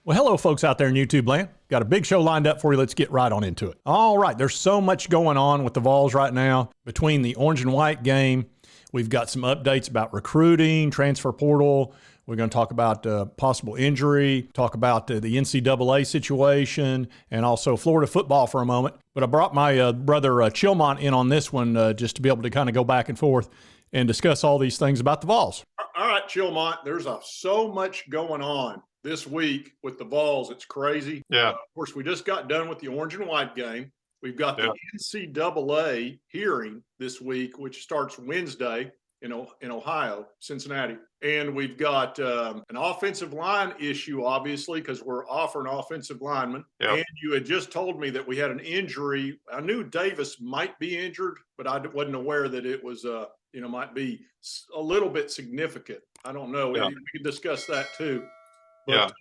Well, hello, folks out there in YouTube land. Got a big show lined up for you. Let's get right on into it. All right, there's so much going on with the Vols right now. Between the orange and white game, we've got some updates about recruiting, transfer portal. We're going to talk about possible injury, talk about the NCAA situation, and also Florida football for a moment. But I brought my brother Chilmont in on this one just to be able to kind of go back and forth and discuss all these things about the Vols. All right, Chilmont, there's so much going on this week with the Vols. It's crazy. Yeah. Of course, we just got done with the orange and white game. We've got the NCAA hearing this week, which starts Wednesday in Ohio, Cincinnati. And we've got an offensive line issue, obviously, because we're offering offensive linemen. Yep. And you had just told me that we had an injury. I knew Davis might be injured, but I wasn't aware that it was, might be a little bit significant. I don't know. Yeah. We can discuss that too. But,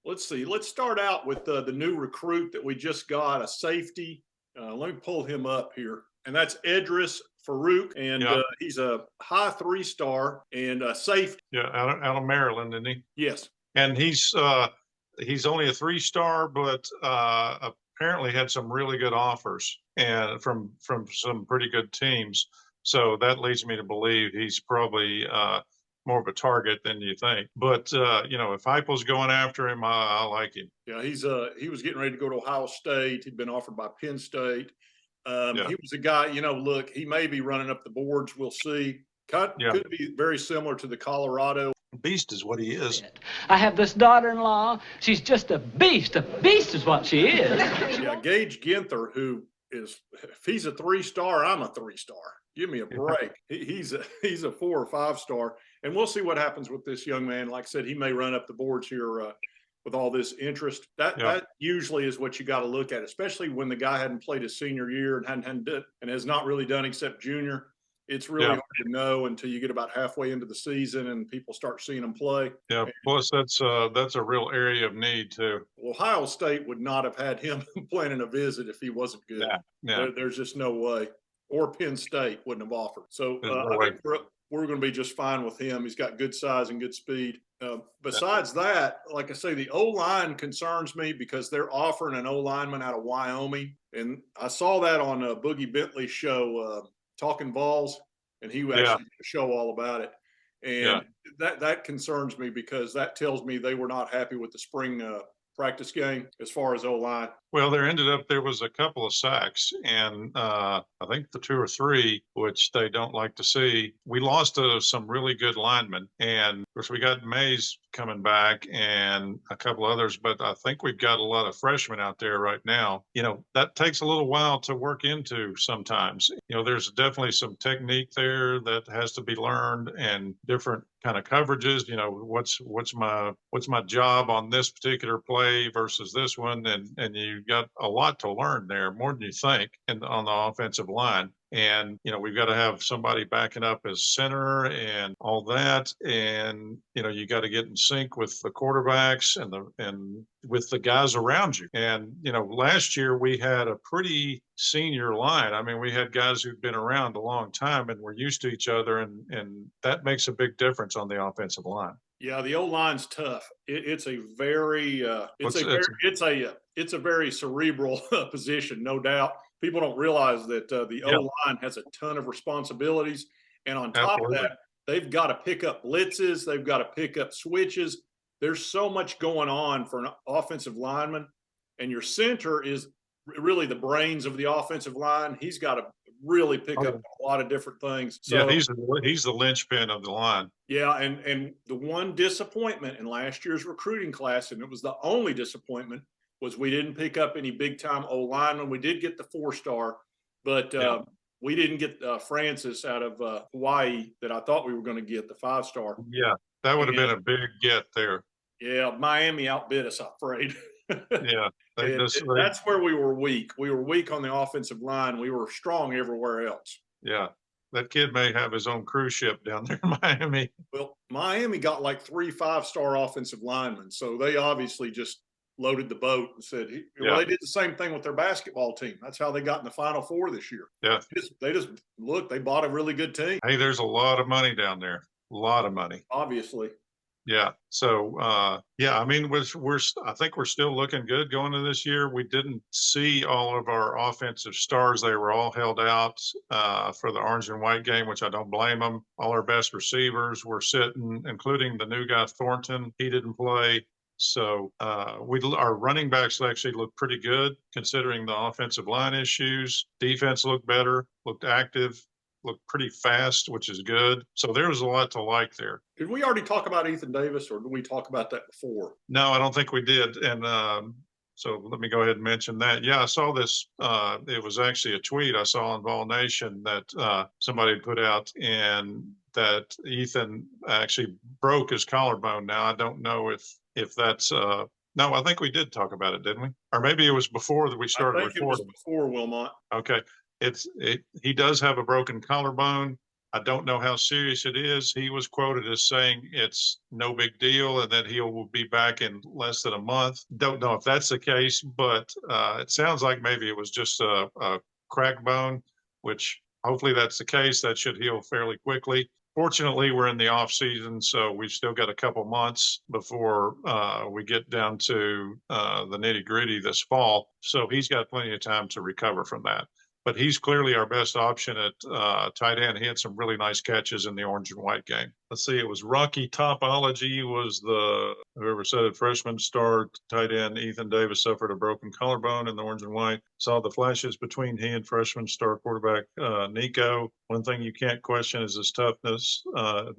let's see. Let's start out with the new recruit that we just got, a safety. Let me pull him up here. And that's Edris Farouk, and he's a high 3-star and a safety. Yeah, out of Maryland, isn't he? Yes. And he's only a 3-star, but apparently had some really good offers and from some pretty good teams. So that leads me to believe he's probably more of a target than you think. But if Heupel's going after him, I like him. Yeah, he was getting ready to go to Ohio State. He'd been offered by Penn State. He was a guy, look, he may be running up the boards. We'll see. Could be very similar to the Colorado. Beast is what he is. I have this daughter-in-law. She's just a beast. A beast is what she is. Yeah, Gage Ginther, who is, if he's a 3-star, I'm a 3-star. Give me a break. He's a 4 or 5-star. And we'll see what happens with this young man. Like I said, he may run up the boards here with all this interest. That usually is what you got to look at, especially when the guy hadn't played his senior year and hadn't done and has not really done except junior. It's really hard to know until you get about halfway into the season and people start seeing him play. Yeah, plus that's a real area of need too. Ohio State would not have had him planning a visit if he wasn't good. Yeah. There's just no way. Or Penn State wouldn't have offered. So I think we're going to be just fine with him. He's got good size and good speed. Besides that, like I say, the O-line concerns me because they're offering an O-lineman out of Wyoming. And I saw that on Boogie Bentley's show, Talking Vols, and he actually did a show all about it. And that concerns me because that tells me they were not happy with the spring practice game as far as O-line. Well, there was a couple of sacks, and I think the 2 or 3, which they don't like to see. We lost some really good linemen, and of course we got Mays coming back and a couple others, but I think we've got a lot of freshmen out there right now. That takes a little while to work into sometimes. There's definitely some technique there that has to be learned and different kind of coverages. What's my job on this particular play versus this one, and you've got a lot to learn there, more than you think, on the offensive line. And we've got to have somebody backing up as center and all that, and you got to get in sync with the quarterbacks and with the guys around you. And last year we had a pretty senior line. I mean, we had guys who've been around a long time and were used to each other, and that makes a big difference on the offensive line. Yeah, the O-line's tough. It's a very it's a very cerebral position, no doubt. People don't realize that the O-line has a ton of responsibilities, and on top of that, they've got to pick up blitzes, they've got to pick up switches. There's so much going on for an offensive lineman, and your center is really the brains of the offensive line. He's got to really pick up a lot of different things. So, he's the linchpin of the line. Yeah, and the one disappointment in last year's recruiting class, and it was the only disappointment, was we didn't pick up any big-time O-linemen. We did get the 4-star, but we didn't get Francis out of Hawaii that I thought we were going to get, the 5-star. Yeah, that would have been a big get there. Yeah, Miami outbid us, I'm afraid. Yeah. That's where we were weak. We were weak on the offensive line. We were strong everywhere else. Yeah. That kid may have his own cruise ship down there in Miami. Well, Miami got like 3 5-star offensive linemen, so they obviously just loaded the boat and said, they did the same thing with their basketball team. That's how they got in the Final Four this year. Yeah. They bought a really good team. Hey, there's a lot of money down there. A lot of money. Obviously. Yeah. So, I mean, I think we're still looking good going into this year. We didn't see all of our offensive stars. They were all held out, for the orange and white game, which I don't blame them. All our best receivers were sitting, including the new guy, Thornton. He didn't play. So, our running backs actually looked pretty good considering the offensive line issues. Defense looked better, looked active, looked pretty fast, which is good. So there was a lot to like there. Did we already talk about Ethan Davis, or did we talk about that before? No, I don't think we did. And so let me go ahead and mention that. Yeah, I saw this. It was actually a tweet I saw on Vol Nation that somebody had put out, and that Ethan actually broke his collarbone. Now, I don't know if that's no, I think we did talk about it, didn't we? Or maybe it was before that we started recording. It was before, Wilmot. Okay. He does have a broken collarbone. I don't know how serious it is. He was quoted as saying it's no big deal and that he will be back in less than a month. Don't know if that's the case, but it sounds like maybe it was just a cracked bone, which hopefully that's the case. That should heal fairly quickly. Fortunately, we're in the off season, so we've still got a couple months before we get down to the nitty gritty this fall. So he's got plenty of time to recover from that. But he's clearly our best option at tight end. He had some really nice catches in the orange and white game. Let's see, it was Rocky Topology was whoever said it, freshman star tight end Ethan Davis suffered a broken collarbone in the orange and white. Saw the flashes between he and freshman star quarterback Nico. One thing you can't question is his toughness.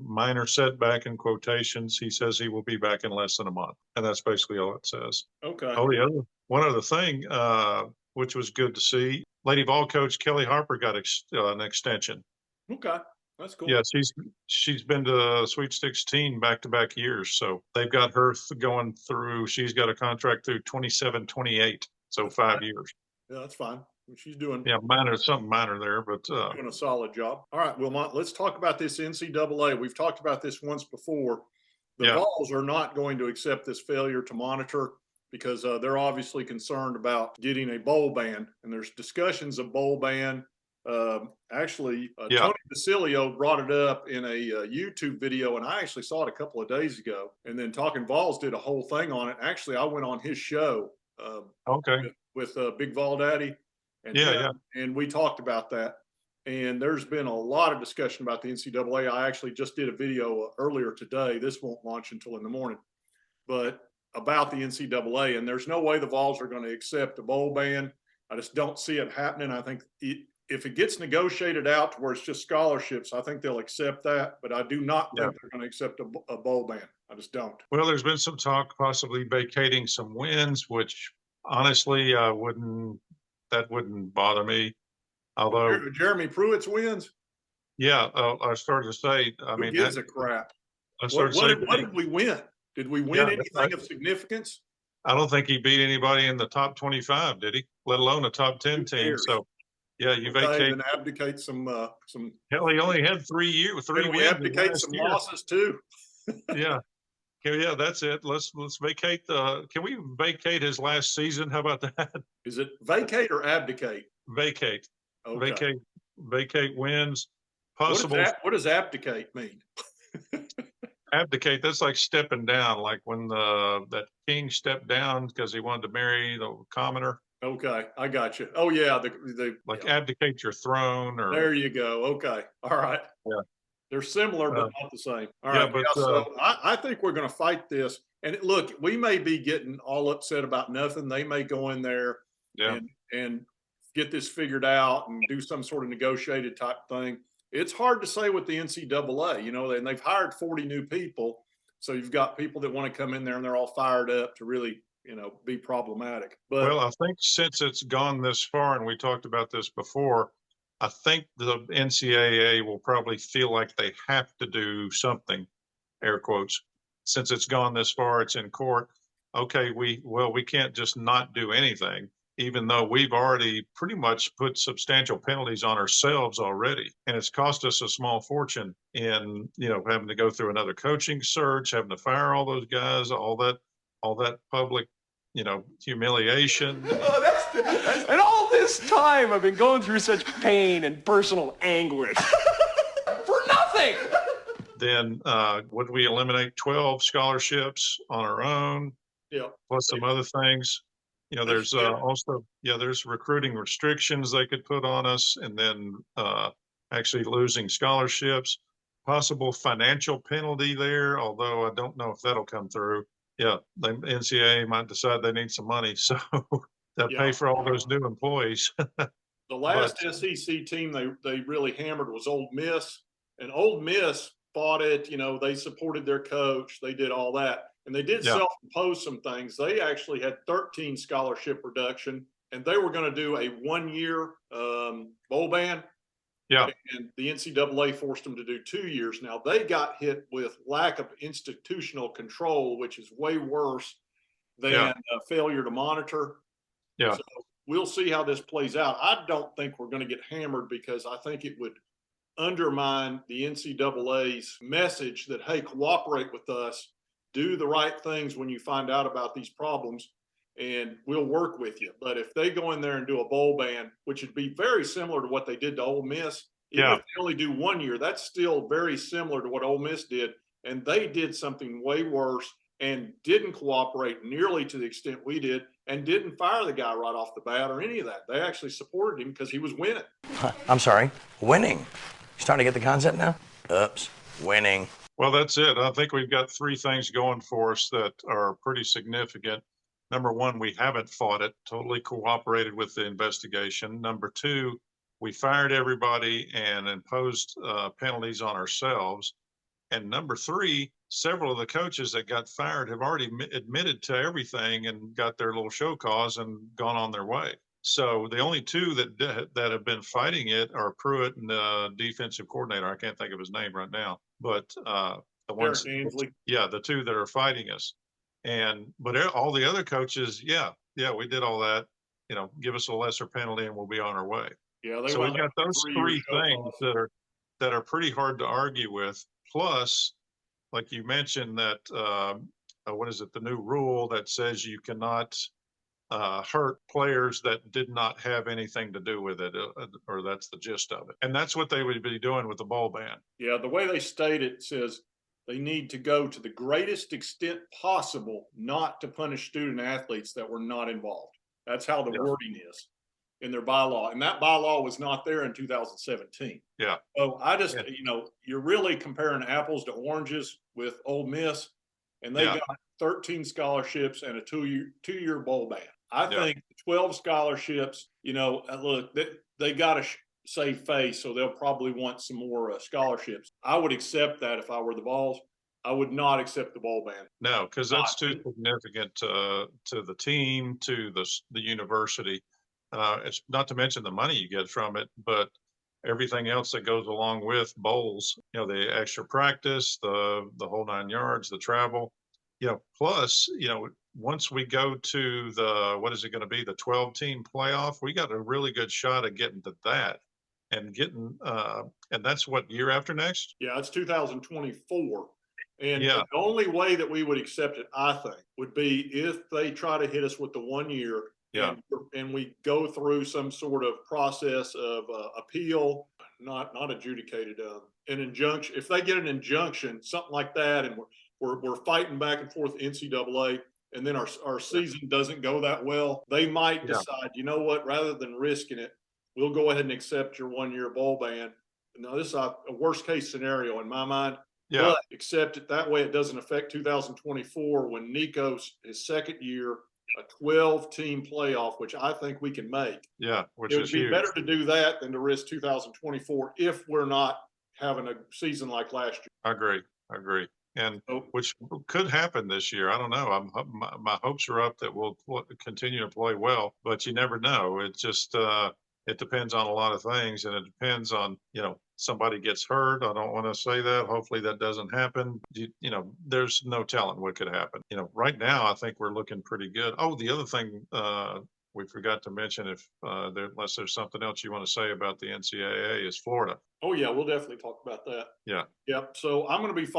Minor setback in quotations. He says he will be back in less than a month. And that's basically all it says. Okay. Oh, one other thing, which was good to see. Lady Vol coach Kelly Harper got an extension. Okay, that's cool. Yeah, she's been to Sweet 16 back-to-back years, so they've got her going through. She's got a contract through 27-28, so 5 years. Yeah, that's fine. She's doing something minor there, but doing a solid job. All right, Wilmot, let's talk about this NCAA. We've talked about this once before. The Vols are not going to accept this failure to monitor, because they're obviously concerned about getting a bowl ban, and there's discussions of bowl ban. Tony Basilio brought it up in a YouTube video, and I actually saw it a couple of days ago. And then Talking Vols did a whole thing on it. Actually, I went on his show with Big Vol Daddy, and we talked about that. And there's been a lot of discussion about the NCAA. I actually just did a video earlier today. This won't launch until in the morning, but about the NCAA, and there's no way the Vols are going to accept a bowl ban. I just don't see it happening. I think if it gets negotiated out to where it's just scholarships, I think they'll accept that, but I do not think they're going to accept a bowl ban. I just don't. Well, there's been some talk possibly vacating some wins, which honestly, that wouldn't bother me. Although Jeremy Pruitt's wins. Yeah. I started to say, who gives a crap? What did we win? Did we win anything of significance? I don't think he beat anybody in the top 25, did he? Let alone a top 10 team. So, you vacate and abdicate some. Hell, he only had 3 years. We abdicate some losses too. Yeah, that's it. Let's vacate Can we vacate his last season? How about that? Is it vacate or abdicate? Vacate. Okay. Vacate wins. Possible. What does abdicate mean? Abdicate, that's like stepping down, like when that king stepped down because he wanted to marry the commoner. Okay, I got you. Oh yeah, abdicate your throne, or there you go. Okay, all right. Yeah, they're similar but not the same. All right, so I think we're going to fight this. And look, we may be getting all upset about nothing. They may go in there and get this figured out and do some sort of negotiated type thing. It's hard to say with the NCAA, and they've hired 40 new people. So you've got people that want to come in there and they're all fired up to really, be problematic. But I think since it's gone this far, and we talked about this before, I think the NCAA will probably feel like they have to do something, air quotes, since it's gone this far, it's in court. Okay, we can't just not do anything, even though we've already pretty much put substantial penalties on ourselves already. And it's cost us a small fortune in, having to go through another coaching search, having to fire all those guys, all that public, humiliation. And all this time I've been going through such pain and personal anguish. For nothing! Then would we eliminate 12 scholarships on our own, Yeah. plus some other things? There's also, there's recruiting restrictions they could put on us, and then actually losing scholarships, possible financial penalty there, although I don't know if that'll come through. Yeah, the NCAA might decide they need some money, so they'll pay for all those new employees. The last SEC team they really hammered was Ole Miss, and Ole Miss fought it. They supported their coach. They did all that, and they did self-impose some things. They actually had 13 scholarship reduction, and they were going to do a 1-year bowl ban. Yeah. And the NCAA forced them to do 2 years. Now they got hit with lack of institutional control, which is way worse than failure to monitor. Yeah. So we'll see how this plays out. I don't think we're going to get hammered, because I think it would undermine the NCAA's message that, hey, cooperate with us, do the right things when you find out about these problems, and we'll work with you. But if they go in there and do a bowl ban, which would be very similar to what they did to Ole Miss, even if they only do 1 year, that's still very similar to what Ole Miss did. And they did something way worse and didn't cooperate nearly to the extent we did, and didn't fire the guy right off the bat or any of that. They actually supported him because he was winning. I'm sorry, winning. You starting to get the concept now? Oops, winning. Well, that's it. I think we've got 3 things going for us that are pretty significant. Number 1, we haven't fought it, totally cooperated with the investigation. Number 2, we fired everybody and imposed penalties on ourselves. And number 3, several of the coaches that got fired have already admitted to everything and got their little show cause and gone on their way. So the only 2 that have been fighting it are Pruitt and the defensive coordinator. I can't think of his name right now, but the ones, the 2 that are fighting us. But all the other coaches, we did all that. Give us a lesser penalty and we'll be on our way. Yeah, so we've got those 3 things that are pretty hard to argue with. Plus, like you mentioned, that what is it? The new rule that says you cannot hurt players that did not have anything to do with it, or that's the gist of it. And that's what they would be doing with the bowl ban. Yeah, the way they state it says they need to go to the greatest extent possible not to punish student athletes that were not involved. That's how the wording is in their bylaw. And that bylaw was not there in 2017. Yeah. So I just, you're really comparing apples to oranges with Ole Miss, and they got 13 scholarships and a two-year bowl ban. I think 12 scholarships, look, they got to save face, so they'll probably want some more scholarships. I would accept that if I were the Vols. I would not accept the bowl ban. No, because that's too significant to the team, to the university. It's not to mention the money you get from it, but everything else that goes along with bowls, the extra practice, the whole 9 yards, the travel, plus, once we go to what is it going to be? The 12-team playoff, we got a really good shot at getting to that and and that's what, year after next? Yeah, it's 2024. And the only way that we would accept it, I think, would be if they try to hit us with the 1 year. And we go through some sort of process of appeal, not adjudicated, an injunction. If they get an injunction, something like that, and we're fighting back and forth NCAA, and then our season doesn't go that well, they might decide, you know what, rather than risking it, we'll go ahead and accept your 1 year bowl ban. Now, this is a worst case scenario in my mind. Yeah. But accept it that way. It doesn't affect 2024 when Nico's his second year, a 12-team playoff, which I think we can make. Yeah, which it would is be huge. Better to do that than to risk 2024 if we're not having a season like last year. I agree. And which could happen this year. I don't know. My hopes are up that we'll continue to play well, but you never know. It just it depends on a lot of things, and it depends on, somebody gets hurt. I don't want to say that. Hopefully that doesn't happen. There's no telling what could happen. Right now I think we're looking pretty good. Oh, the other thing we forgot to mention, unless there's something else you want to say about the NCAA, is Florida. Oh yeah, we'll definitely talk about that. Yeah. Yep. So I'm going to be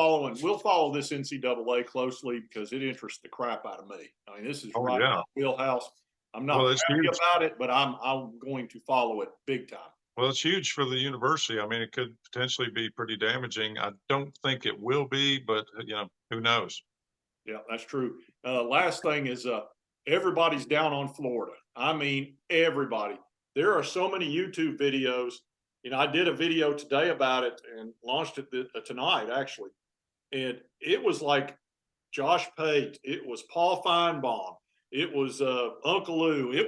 we'll follow this NCAA closely because it interests the crap out of me. I mean, this is in my wheelhouse. I'm not happy about it, but I'm going to follow it big time. Well, it's huge for the university. I mean, it could potentially be pretty damaging. I don't think it will be, but who knows? Yeah, that's true. Last thing is everybody's down on Florida. I mean, everybody. There are so many YouTube videos. I did a video today about it and launched it tonight, actually. And it was like Josh Pate. It was Paul Feinbaum. It was Uncle Lou.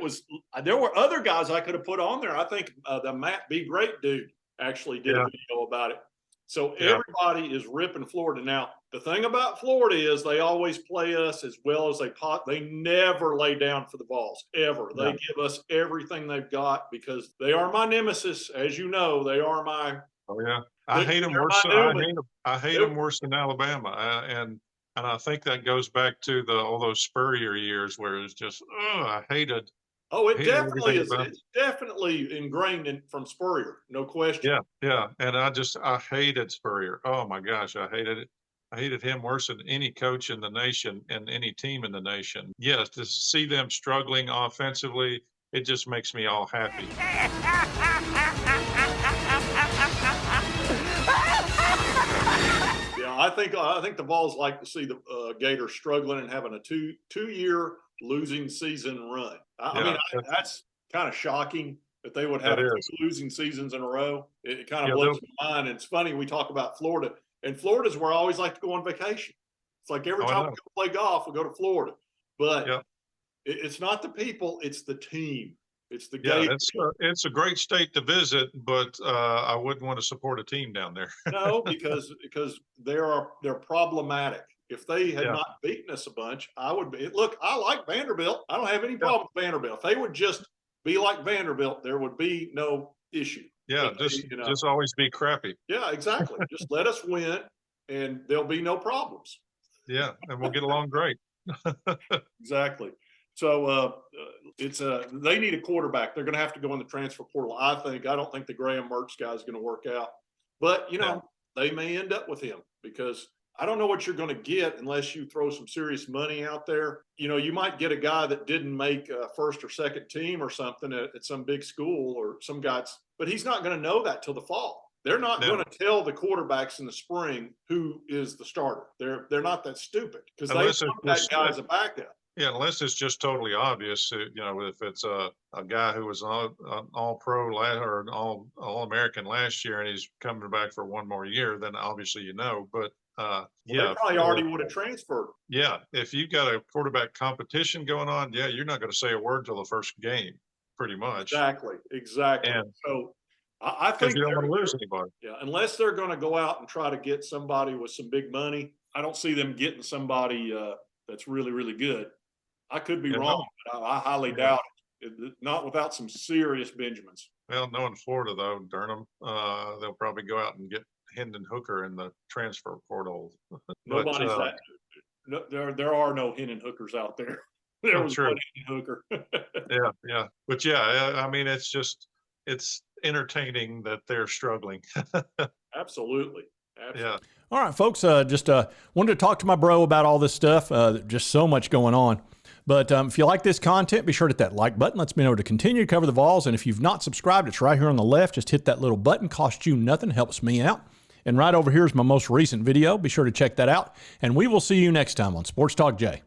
There were other guys I could have put on there. I think the Matt B. Great dude actually did a video about it. So everybody is ripping Florida. Now, the thing about Florida is they always play us as well as they never lay down for the Vols, ever. They give us everything they've got because they are my nemesis. As you know, they are my. Oh, yeah. I hate them worse. I hate them worse than Alabama. And I think that goes back to all those Spurrier years where it's just, I hated. Oh, it definitely is. It's definitely ingrained from Spurrier, no question. Yeah. And I hated Spurrier. Oh my gosh, I hated it. I hated him worse than any coach in the nation and any team in the nation. Yes, to see them struggling offensively, it just makes me all happy. Yeah, I think the Vols like to see the Gators struggling and having a two-year losing season run. I mean, that's kind of shocking that they would have 2 losing seasons in a row. It kind of blows my mind. And it's funny, we talk about Florida, and Florida's where I always like to go on vacation. It's like every time we go play golf, we go to Florida. But it's not the people, it's the team. It's the Gators. It's a great state to visit, but I wouldn't want to support a team down there. No, because they're problematic. If they had not beaten us a bunch, I would be. Look, I like Vanderbilt. I don't have any problem with Vanderbilt. If they would just be like Vanderbilt, there would be no issue. Yeah, just always be crappy. Yeah, exactly. Just let us win, and there'll be no problems. Yeah, and we'll get along great. Exactly. So they need a quarterback. They're going to have to go in the transfer portal. I don't think the Graham Mertz guy is going to work out, but they may end up with him because I don't know what you're going to get unless you throw some serious money out there. You might get a guy that didn't make a first or second team or something at some big school or some guys, but he's not going to know that till the fall. They're not going to tell the quarterbacks in the spring who is the starter. They're not that stupid because they want that guy as a backup. Yeah, unless it's just totally obvious, if it's a guy who was an all-pro or an all-American last year and he's coming back for one more year, then obviously But they probably already would have transferred. Yeah, if you've got a quarterback competition going on, you're not going to say a word till the first game, pretty much. Exactly. And so I think you don't want to lose anybody. Yeah, unless they're going to go out and try to get somebody with some big money, I don't see them getting somebody that's really, really good. I could be wrong, but I highly doubt it. Not without some serious Benjamins. Well, knowing Florida, though, Durham, they'll probably go out and get Hendon Hooker in the transfer portal. Nobody's that good. No, there are no Hendon Hookers out there. There was one Hendon Hooker. Yeah. But I mean, it's entertaining that they're struggling. Absolutely. Yeah. All right, folks. Just wanted to talk to my bro about all this stuff. Just so much going on. But if you like this content, be sure to hit that like button. Lets me know to continue to cover the Vols. And if you've not subscribed, it's right here on the left. Just hit that little button. Costs you nothing. Helps me out. And right over here is my most recent video. Be sure to check that out. And we will see you next time on Sports Talk Jay.